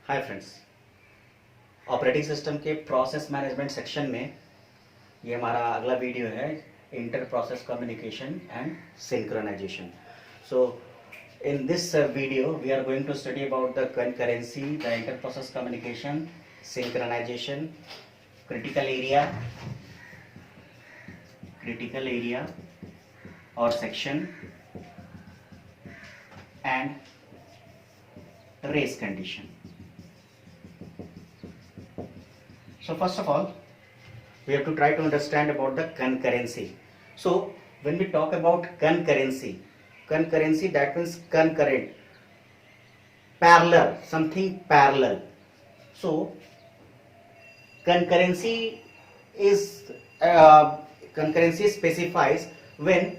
हाय friends, operating system के process management section में ये हमारा अगला वीडियो है, inter process communication and synchronisation. So in this video we are going to study about the concurrency, the inter process communication, synchronization, critical area or section and race condition. So first of all we have to try to understand about the concurrency. So when we talk about concurrency, that means concurrent, parallel, something parallel. So concurrency specifies when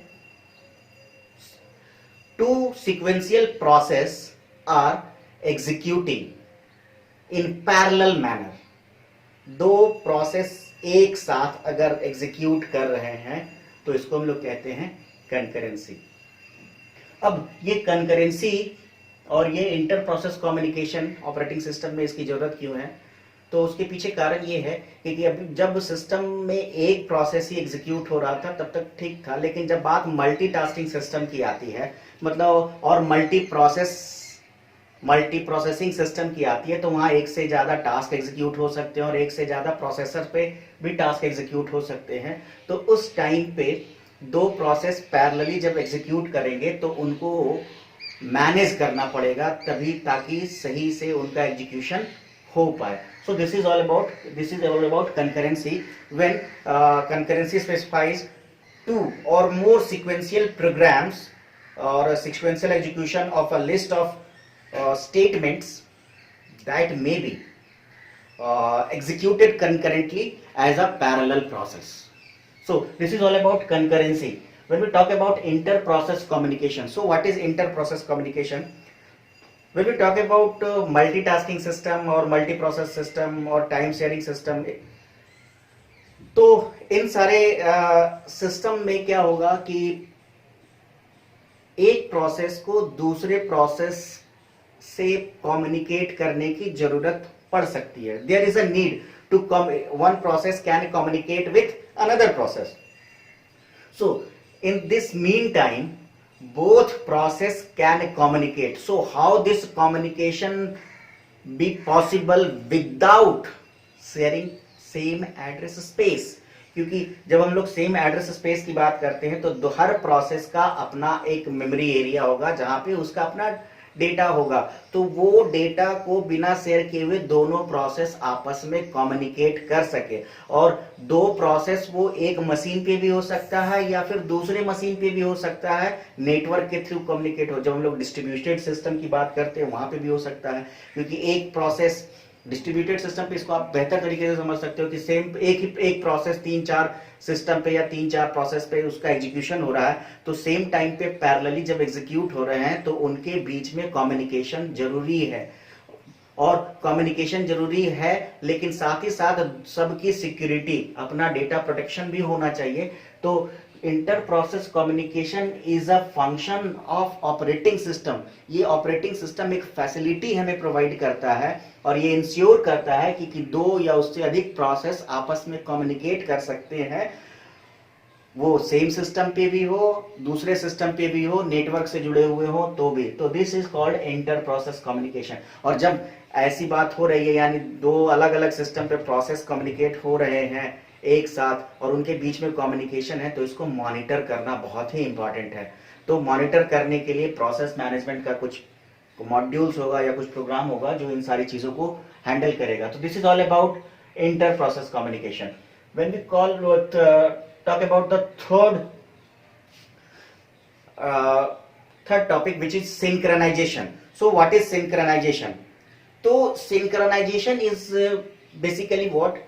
two sequential process are executing in parallel manner. दो process एक साथ अगर execute कर रहे हैं तो इसको हम लोग कहते हैं कंकरेंसी. अब ये कंकरेंसी और ये inter process communication operating system में इसकी जरूरत क्यों है, तो उसके पीछे कारण ये है कि अभी जब सिस्टम में एक प्रोसेस ही एग्जीक्यूट हो रहा था तब तक ठीक था, लेकिन जब बात मल्टीटास्किंग सिस्टम की आती है, मतलब और मल्टी प्रोसेसिंग सिस्टम की आती है, तो वहां एक से ज्यादा टास्क एग्जीक्यूट हो सकते हैं और एक से ज्यादा प्रोसेसर पे भी टास्क एग्जीक्यूट हो सकते हैं. तो उस टाइम पे दो प्रोसेस पैरेलली जब एग्जीक्यूट करेंगे तो उनको मैनेज करना पड़ेगा तभी, ताकि सही से उनका एग्जीक्यूशन हो पाए. So this is all about concurrency. When concurrency specifies two or more sequential programs or sequential execution of a list of statements that may be executed concurrently as a parallel process. So this is all about concurrency. When we talk about inter-process communication, so what is inter-process communication? When we talk about multitasking system or multi-process system or time-sharing system, तो इन सारे system में क्या होगा कि एक process को दूसरे process से कम्युनिकेट करने की जरूरत पड़ सकती है. There is a need to one process can communicate with another process. So in this meantime both process can communicate. So how this communication be possible without sharing same address space? क्योंकि जब हम लोग same address space की बात करते हैं तो हर process का अपना एक मेमोरी एरिया होगा जहां पे उसका अपना डेटा होगा. तो वो डेटा को बिना शेयर किए हुए दोनों प्रोसेस आपस में कम्युनिकेट कर सके. और दो प्रोसेस वो एक मशीन पे भी हो सकता है या फिर दूसरे मशीन पे भी हो सकता है, नेटवर्क के थ्रू कम्युनिकेट हो. जब हम लोग डिस्ट्रीब्यूटेड सिस्टम की बात करते हैं वहां पे भी हो सकता है, क्योंकि एक प्रोसेस डिस्ट्रीब्यूटेड सिस्टम पे इसको आप बेहतर तरीके से समझ सकते हो कि सेम एक प्रोसेस 3-4 सिस्टम पे या 3-4 प्रोसेस पे उसका एग्जीक्यूशन हो रहा है, तो सेम टाइम पे पैरेलली जब एग्जीक्यूट हो रहे हैं तो उनके बीच में कम्युनिकेशन जरूरी है. और कम्युनिकेशन जरूरी है, लेकिन साथ ही साथ सबकी सिक्योरिटी, अपना डेटा प्रोटेक्शन भी होना चाहिए. तो inter process communication is a function of operating system. ये ऑपरेटिंग सिस्टम एक फैसिलिटी हमें प्रोवाइड करता है और ये इंश्योर करता है कि दो या उससे अधिक प्रोसेस आपस में कम्युनिकेट कर सकते हैं, वो सेम सिस्टम पे भी हो, दूसरे सिस्टम पे भी हो, नेटवर्क से जुड़े हुए हो तो भी. तो this is called inter process communication. और जब ऐसी बात हो रही है, यानी दो अलग अलग सिस्टम पे प्रोसेस कम्युनिकेट हो रहे हैं एक साथ और उनके बीच में कम्युनिकेशन है, तो इसको मॉनिटर करना बहुत ही इंपॉर्टेंट है. तो मॉनिटर करने के लिए प्रोसेस मैनेजमेंट का कुछ मॉड्यूल्स होगा या कुछ प्रोग्राम होगा जो इन सारी चीजों को हैंडल करेगा. तो this is all about inter process communication. When we talk about the third topic, which is synchronization. So what is synchronization? So synchronization is basically what?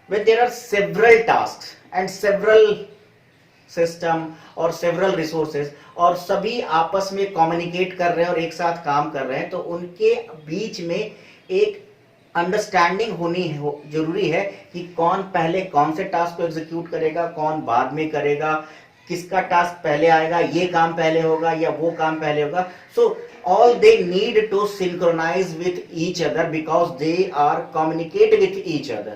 When there are several tasks and several system और several resources और सभी आपस में communicate कर रहे हैं और एक साथ काम कर रहे हैं, तो उनके बीच में एक अंडरस्टैंडिंग होनी जरूरी है कि कौन पहले कौन से टास्क को एग्जीक्यूट करेगा, कौन बाद में करेगा, किसका टास्क पहले आएगा, ये काम पहले होगा या वो काम पहले होगा. सो all they need to synchronize with each other because they are communicate with each other.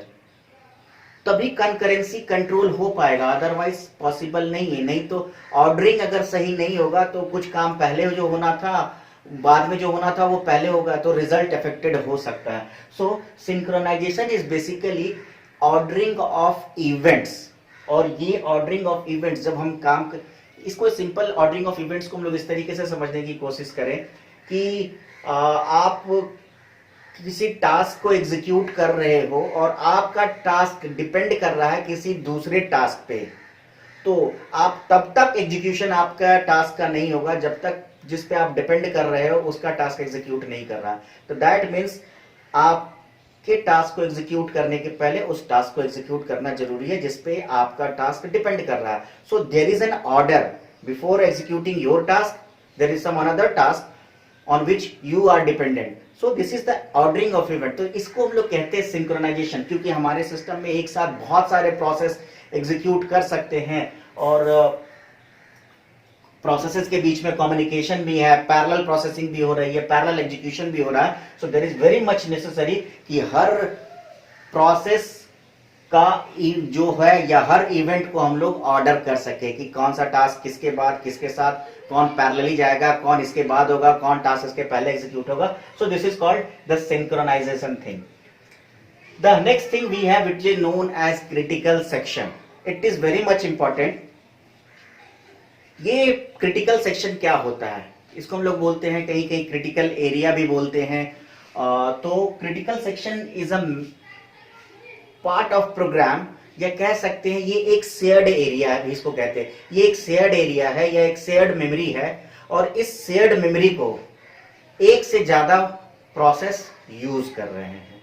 तभी कंकरेंसी कंट्रोल हो पाएगा, अदरवाइज पॉसिबल नहीं है. नहीं तो ऑर्डरिंग अगर सही नहीं होगा तो कुछ काम पहले जो होना था बाद में जो होना था वो पहले होगा, तो रिजल्ट अफेक्टेड हो सकता है. So synchronisation is basically ordering of events. और ये ऑर्डरिंग ऑफ इवेंट्स जब हम काम इसको सिंपल ऑर्डरिंग ऑफ इवेंट्स को हम लोग इस तरीके से समझने की कोशिश करें कि आप किसी टास्क को एग्जीक्यूट कर रहे हो और आपका टास्क डिपेंड कर रहा है किसी दूसरे टास्क पे, तो आप तब तक एग्जीक्यूशन आपका टास्क का नहीं होगा जब तक जिस पे आप डिपेंड कर रहे हो उसका टास्क एग्जीक्यूट नहीं कर रहा. तो दैट मीन्स आपके टास्क को एग्जीक्यूट करने के पहले उस टास्क को एग्जीक्यूट करना जरूरी है जिस पे आपका टास्क डिपेंड कर रहा है. So there is an order before executing your task, there is some another task on which you are dependent. So this is the ordering of event. तो इसको हम लोग कहते हैं सिंक्रोनाइजेशन, क्योंकि हमारे सिस्टम में एक साथ बहुत सारे प्रोसेस एग्जीक्यूट कर सकते हैं और प्रोसेसेस के बीच में कम्युनिकेशन भी है, पैरेलल प्रोसेसिंग भी हो रही है, पैरेलल एग्जीक्यूशन भी हो रहा है. So there is very much necessary कि हर प्रोसेस का जो है या हर इवेंट को हम लोग ऑर्डर कर सके कि कौन सा टास्क किसके बाद किसके साथ, कौन पैरेलली जाएगा, कौन इसके बाद होगा, कौन टास्क इसके पहले एग्जीक्यूट होगा. So this is called the synchronisation thing. The next thing we have which is known as critical section. It is very much important. ये क्रिटिकल सेक्शन क्या होता है, इसको हम लोग बोलते हैं कहीं कहीं क्रिटिकल एरिया भी बोलते हैं. तो critical section is a part of program, या कह सकते हैं ये एक शेयर्ड एरिया है, इसको कहते हैं. ये एक शेयर्ड एरिया है या एक शेयर्ड मेमोरी है और इस शेयर्ड मेमोरी को एक से ज्यादा प्रोसेस यूज कर रहे हैं.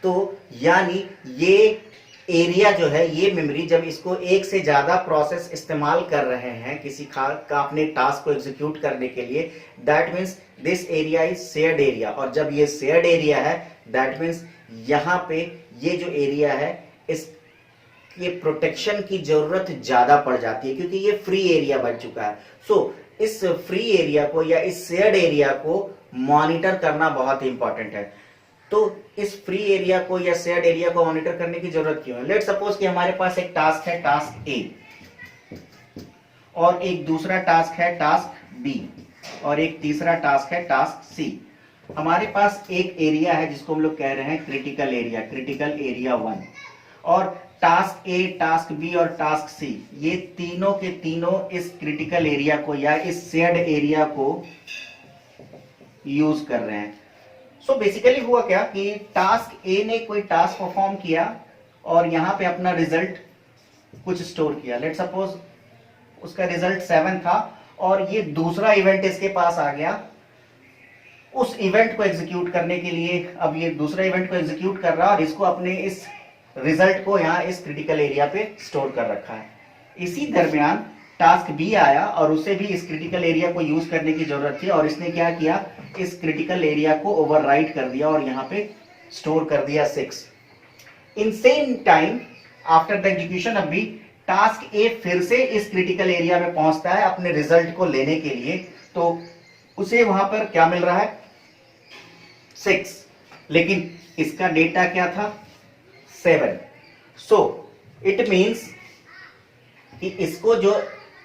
तो यानी ये एरिया जो है, ये मेमोरी जब इसको एक से ज्यादा प्रोसेस इस्तेमाल कर रहे हैं किसी का अपने टास्क को एग्जीक्यूट करने के लिए, that means this area is shared area. और जब ये शेयर्ड एरिया है दैट मीन्स यहाँ पे ये जो एरिया है इस ये प्रोटेक्शन की जरूरत ज्यादा पड़ जाती है क्योंकि ये फ्री एरिया बन चुका है. सो इस फ्री एरिया को या इस शेयर्ड एरिया को मॉनिटर करना बहुत इंपॉर्टेंट है. तो इस फ्री एरिया को या शेयर्ड एरिया को मॉनिटर करने की जरूरत क्यों है? लेट सपोज कि हमारे पास एक टास्क है टास्क ए और एक दूसरा टास्क है टास्क बी और एक तीसरा टास्क है टास्क सी. हमारे पास एक एरिया है जिसको हम लोग कह रहे हैं क्रिटिकल एरिया, क्रिटिकल एरिया 1. और टास्क ए, टास्क बी और टास्क सी, ये तीनों के तीनों इस क्रिटिकल एरिया को या इस शेयर्ड एरिया को यूज कर रहे हैं. सो बेसिकली हुआ क्या कि टास्क ए ने कोई टास्क परफॉर्म किया और यहां पे अपना रिजल्ट कुछ स्टोर किया. लेट सपोज उसका रिजल्ट 7 था और ये दूसरा इवेंट इसके पास आ गया. उस इवेंट को एग्जीक्यूट करने के लिए अब ये दूसरा इवेंट को एग्जीक्यूट कर रहा है और इसको अपने इस रिजल्ट को यहाँ इस क्रिटिकल एरिया पे स्टोर कर रखा है. इसी दरमियान टास्क बी आया और उसे भी इस क्रिटिकल एरिया को यूज करने की जरूरत थी और इसने क्या किया, इस क्रिटिकल एरिया को ओवरराइट कर दिया और यहाँ पे स्टोर कर दिया 6. In same time after the execution of B, task A फिर से इस क्रिटिकल एरिया में पहुंचता है अपने रिजल्ट को लेने के लिए. तो उसे वहां पर क्या मिल रहा है, 6, लेकिन इसका डेटा क्या था, 7. सो इट मीन्स कि इसको जो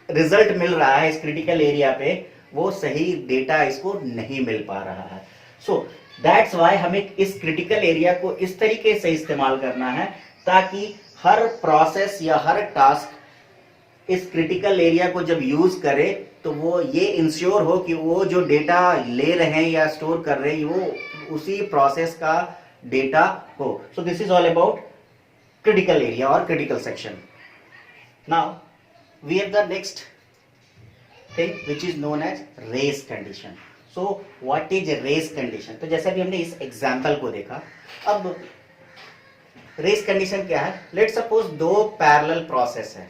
रिजल्ट मिल रहा है इस क्रिटिकल एरिया पे वो सही डेटा इसको नहीं मिल पा रहा है. सो दैट्स वाई हमें इस क्रिटिकल एरिया को इस तरीके से इस्तेमाल करना है ताकि हर प्रोसेस या हर टास्क इस क्रिटिकल एरिया को जब यूज करे तो वो ये इंश्योर हो कि वो जो डेटा ले रहे हैं या स्टोर कर रहे हैं वो उसी प्रोसेस का डेटा हो. सो this is all about critical area or critical section. Now we have the next thing which is known as race condition. So what is a race condition? तो जैसे भी हमने इस एग्जाम्पल को देखा, अब रेस कंडीशन क्या है. लेट सपोज दो पैरेलल प्रोसेस है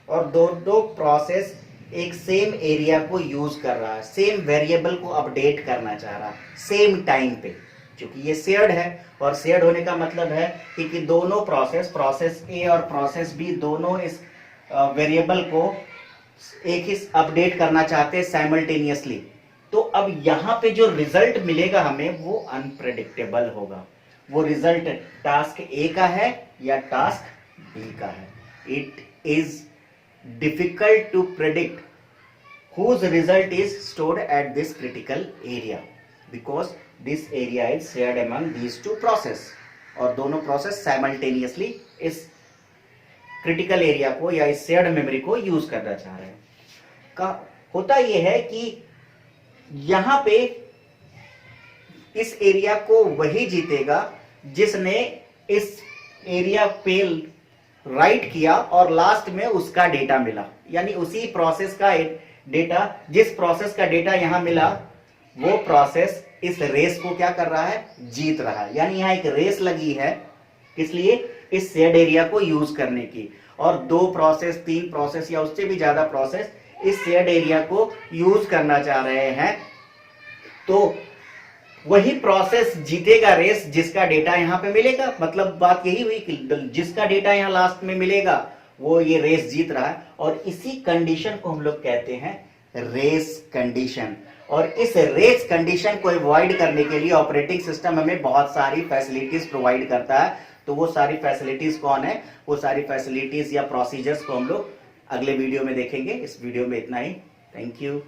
और दो प्रोसेस एक सेम एरिया को यूज कर रहा है, सेम वेरिएबल को अपडेट करना चाह रहा है सेम टाइम पे. क्योंकि ये शेयर्ड है और शेयर्ड होने का मतलब है कि दोनों प्रोसेस ए और प्रोसेस बी दोनों इस वेरिएबल को एक ही अपडेट करना चाहते हैं साइमल्टेनियसली, तो अब यहाँ पे जो रिजल्ट मिलेगा हमें वो अनप्रेडिक्टेबल होगा। वो रिजल्ट टास्क ए का है या टास्क बी का है। It is difficult to predict whose result is stored at this critical area because this area is shared among these two process, और दोनों प्रोसेस साइमल्टेनियसली इस क्रिटिकल एरिया को या इस शेयर्ड मेमोरी को यूज करना चाह रहे हैं। होता यह है कि यहां पे इस एरिया को वही जीतेगा जिसने इस एरिया पे राइट किया और लास्ट में उसका डेटा मिला, यानी उसी प्रोसेस का डेटा, जिस प्रोसेस का डेटा यहां मिला वो प्रोसेस इस रेस को क्या कर रहा है, जीत रहा है। यानी यहां एक रेस लगी है, इसलिए इस शेयर्ड एरिया को यूज करने की, और 2 प्रोसेस 3 प्रोसेस या उससे भी ज्यादा प्रोसेस इस शेयर्ड एरिया को यूज करना चाह रहे हैं। तो वही प्रोसेस जीतेगा रेस जिसका डेटा यहां पे मिलेगा। मतलब बात यही हुई कि जिसका डेटा यहां लास्ट में मिलेगा वो ये रेस जीत रहा है, और इसी कंडीशन को हम लोग कहते हैं रेस कंडीशन। और इस रेस कंडीशन को अवॉइड करने के लिए ऑपरेटिंग सिस्टम हमें बहुत सारी फैसिलिटीज प्रोवाइड करता है। तो वो सारी फैसिलिटीज कौन है, वो सारी फैसिलिटीज या प्रोसीजर्स को हम लोग अगले वीडियो में देखेंगे। इस वीडियो में इतना ही। Thank you.